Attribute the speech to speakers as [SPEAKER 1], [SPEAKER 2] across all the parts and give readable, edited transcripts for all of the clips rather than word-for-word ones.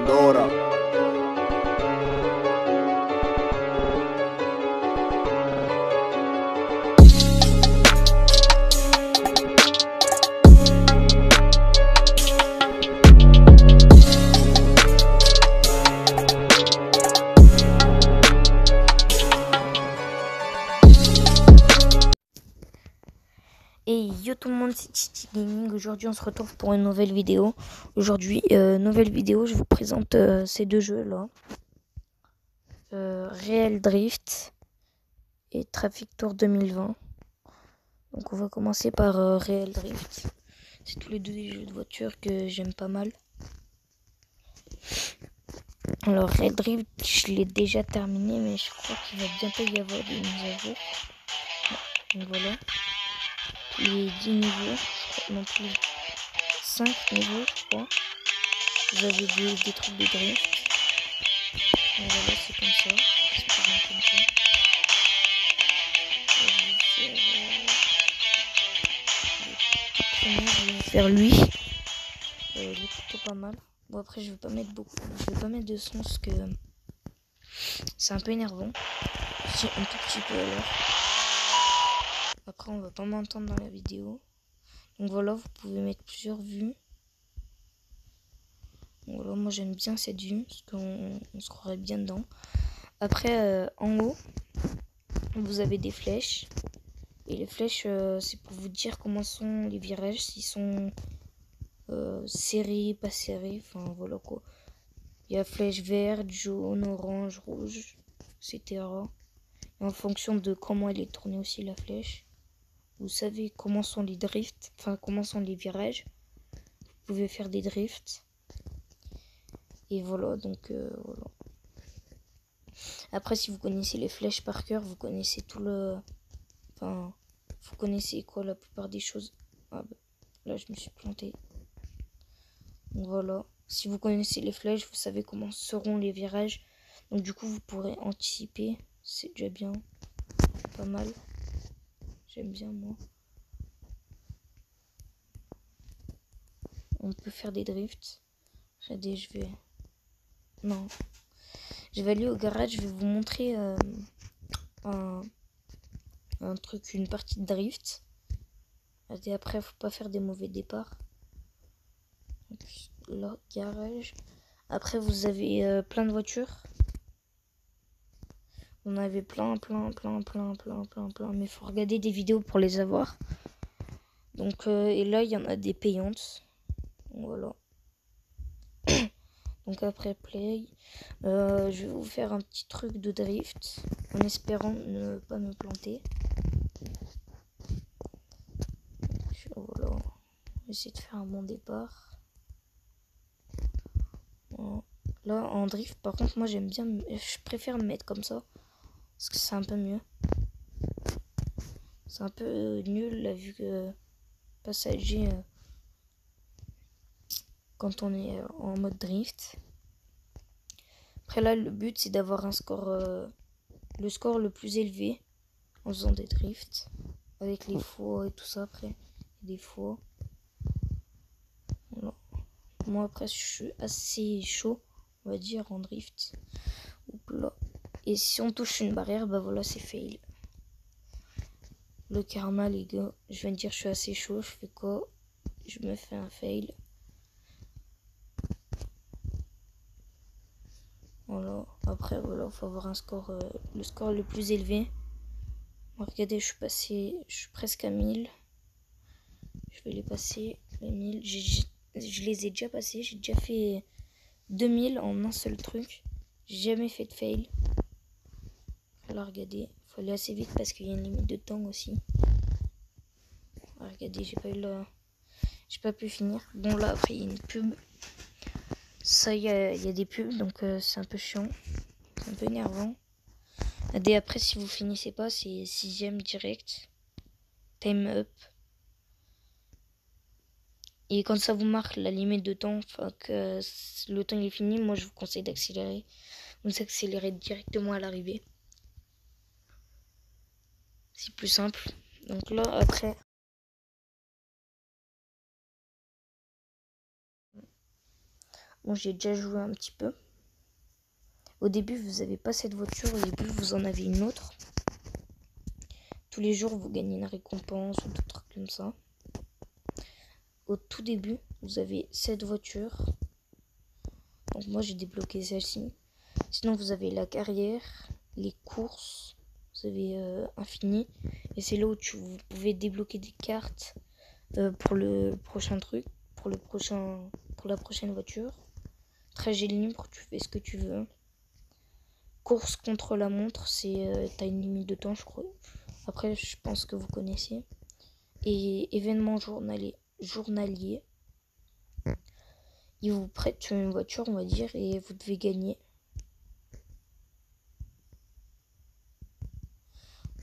[SPEAKER 1] Pandora.
[SPEAKER 2] Et yo tout le monde, c'est Titi Gaming. Aujourd'hui on se retrouve pour une nouvelle vidéo. Aujourd'hui, nouvelle vidéo, je vous présente ces deux jeux là. Real Drift et Traffic Tour 2020. Donc on va commencer par Real Drift. C'est tous les deux des jeux de voiture que j'aime pas mal. Alors Real Drift, je l'ai déjà terminé, mais je crois qu'il va bientôt y avoir des mises à jour. Donc voilà. Les 10 niveaux, non plus 5 niveaux, je crois. Vous avez des trucs de drift. Et voilà, c'est comme ça. C'est par exemple comme ça. Je vais faire lui. Il est plutôt pas mal. Bon, après, je vais pas mettre beaucoup. Je vais pas mettre de son parce que c'est un peu énervant. Si, un tout petit peu alors. Après, on va pas m'entendre dans la vidéo. Donc voilà, vous pouvez mettre plusieurs vues. Donc voilà, moi j'aime bien cette vue parce qu'on se croirait bien dedans. Après, en haut, vous avez des flèches. Et les flèches, c'est pour vous dire comment sont les virages, s'ils sont serrés, pas serrés. Enfin voilà quoi. Il y a flèche verte, jaune, orange, rouge, etc. Et en fonction de comment elle est tournée aussi la flèche, vous savez comment sont les drifts, enfin comment sont les virages. Vous pouvez faire des drifts. Et voilà, donc voilà. Après, si vous connaissez les flèches par cœur, vous connaissez tout le... Enfin, vous connaissez quoi la plupart des choses. Ah bah, là, je me suis planté. Donc voilà. Si vous connaissez les flèches, vous savez comment seront les virages. Donc du coup, vous pourrez anticiper. C'est déjà bien. Pas mal. J'aime bien, moi. On peut faire des drifts. Regardez, je vais... Non. Je vais aller au garage. Je vais vous montrer un truc, une partie de drift. Et après, faut pas faire des mauvais départs. Donc, là, garage. Après, vous avez plein de voitures. On avait plein. Mais il faut regarder des vidéos pour les avoir. Donc, et là, il y en a des payantes. Voilà. Donc après play, je vais vous faire un petit truc de drift. En espérant ne pas me planter. Voilà. On va essayer de faire un bon départ. Voilà. Là, en drift, par contre, moi j'aime bien. Je préfère me mettre comme ça. Parce que c'est un peu mieux. C'est un peu nul là, vu que passager quand on est en mode drift. Après là, le but c'est d'avoir un score, le score le plus élevé en faisant des drifts. Avec les fois et tout ça après. Des fois. Voilà. Moi après je suis assez chaud, on va dire, en drift. Là. Et si on touche une barrière, bah voilà, c'est fail. Le karma, les gars. Je viens de dire je suis assez chaud, je fais quoi? Je me fais un fail. Voilà. Après, voilà, faut avoir un score, le score le plus élevé. Regardez, je suis presque à 1000. Je vais les passer, les 1000. Je les ai déjà passés. J'ai déjà fait 2000 en un seul truc. J'ai jamais fait de fail. Là, regardez. Faut aller assez vite parce qu'il y a une limite de temps aussi. Regardez, j'ai pas pu finir. Bon, là, après, il y a une pub. Ça, il y a des pubs, donc c'est un peu chiant. C'est un peu énervant. Et après, si vous finissez pas, c'est 6ème direct. Time up. Et quand ça vous marque la limite de temps, enfin que le temps il est fini, moi je vous conseille d'accélérer. Vous accélérez directement à l'arrivée. C'est plus simple. Donc là, après... Bon, j'ai déjà joué un petit peu. Au début, vous n'avez pas cette voiture. Au début, vous en avez une autre. Tous les jours, vous gagnez une récompense ou d'autres trucs comme ça. Au tout début, vous avez cette voiture. Donc moi, j'ai débloqué celle-ci. Sinon, vous avez la carrière, les courses. Vous avez infini. Et c'est là où vous pouvez débloquer des cartes pour le prochain truc. Pour la prochaine voiture. Trajet libre, tu fais ce que tu veux. Course contre la montre, t'as une limite de temps, je crois. Après, je pense que vous connaissez. Et événement journalier. Ils vous prêtent une voiture, on va dire, et vous devez gagner.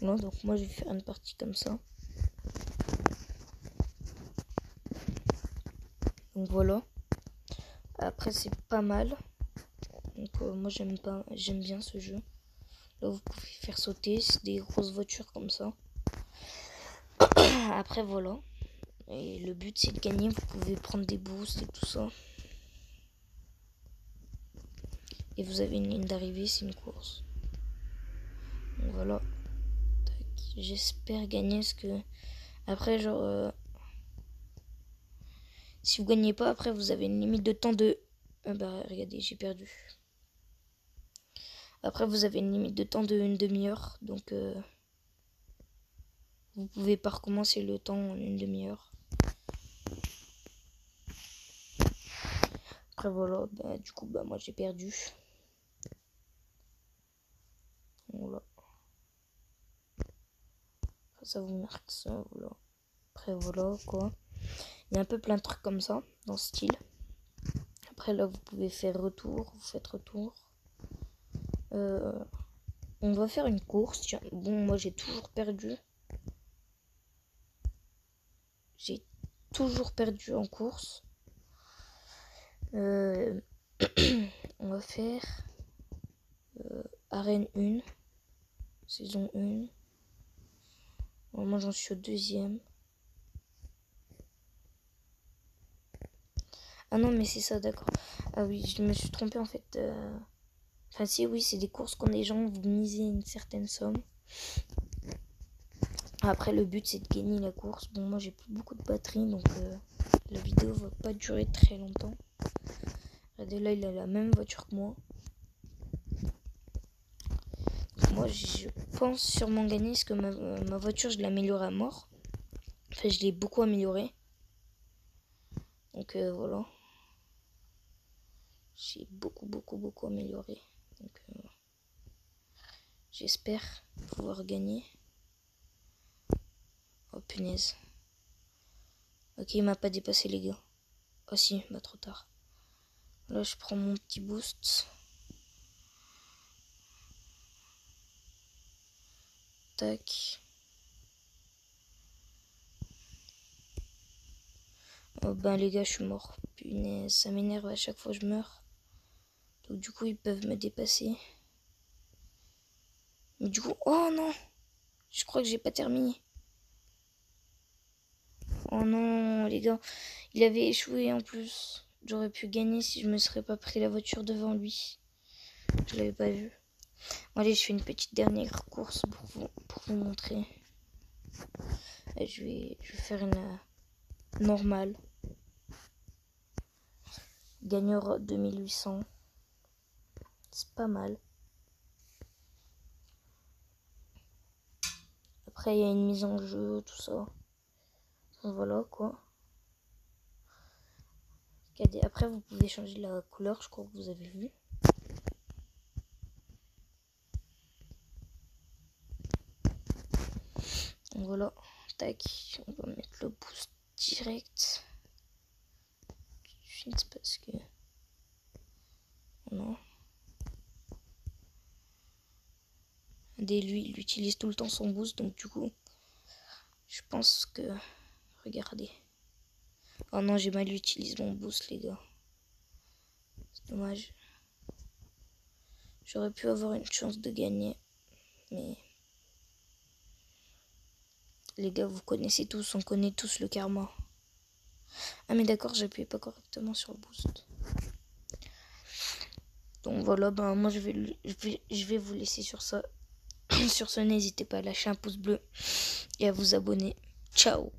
[SPEAKER 2] Voilà, donc moi, je vais faire une partie comme ça. Donc voilà. Après, c'est pas mal. Donc moi, j'aime bien ce jeu. Là, vous pouvez faire sauter. C'est des grosses voitures comme ça. Après, voilà. Et le but, c'est de gagner. Vous pouvez prendre des boosts et tout ça. Et vous avez une ligne d'arrivée, c'est une course. Donc voilà. J'espère gagner ce que... Après, genre... si vous gagnez pas, après, vous avez une limite de temps de... bah, regardez, j'ai perdu. Après, vous avez une limite de temps de une demi-heure. Donc, vous pouvez pas recommencer le temps en une demi-heure. Après, voilà. Bah, du coup, bah, moi, j'ai perdu. Voilà. Après, ça vous marque ça, voilà. Après, voilà, quoi. Il y a un peu plein de trucs comme ça, dans ce style. Après, là, vous pouvez faire retour. Vous faites retour. On va faire une course. Tiens, bon, moi, j'ai toujours perdu. J'ai toujours perdu en course. On va faire Arène 1. Saison 1. Moi, j'en suis au deuxième. Ah non, mais c'est ça, d'accord. Ah oui, je me suis trompée en fait. Enfin, si, oui, c'est des courses quand les gens vous misez une certaine somme. Après, le but, c'est de gagner la course. Bon, moi, j'ai plus beaucoup de batterie, donc la vidéo va pas durer très longtemps. Regardez, là, il a la même voiture que moi. Donc, moi, je pense sûrement gagner parce que ma voiture, je l'ai améliorée à mort. Enfin, je l'ai beaucoup améliorée. Donc, voilà. J'ai beaucoup amélioré. Donc, j'espère pouvoir gagner. Oh punaise. Ok, il m'a pas dépassé les gars. Oh si, bah trop tard. Là, je prends mon petit boost. Tac. Oh ben les gars, je suis mort. Punaise, ça m'énerve à chaque fois que je meurs. Donc du coup, ils peuvent me dépasser. Mais du coup, oh non! Je crois que j'ai pas terminé. Oh non, les gars. Il avait échoué en plus. J'aurais pu gagner si je me serais pas pris la voiture devant lui. Je l'avais pas vu. Bon, allez, je fais une petite dernière course pour vous montrer. Et je vais faire une normale. Gagneur 2800. C'est pas mal. Après, il y a une mise en jeu, tout ça. Donc, voilà quoi. Après, vous pouvez changer la couleur, je crois que vous avez vu. Donc voilà. Tac. On va mettre le boost direct. Tout de suite parce que... Non. Lui, il utilise tout le temps son boost, donc du coup, je pense que... Regardez. Oh non, j'ai mal utilisé mon boost, les gars. C'est dommage. J'aurais pu avoir une chance de gagner, mais... Les gars, vous connaissez tous, on connaît tous le karma. Ah mais d'accord, j'appuyais pas correctement sur le boost. Donc voilà, ben moi je vais vous laisser sur ça. Sur ce, n'hésitez pas à lâcher un pouce bleu et à vous abonner. Ciao.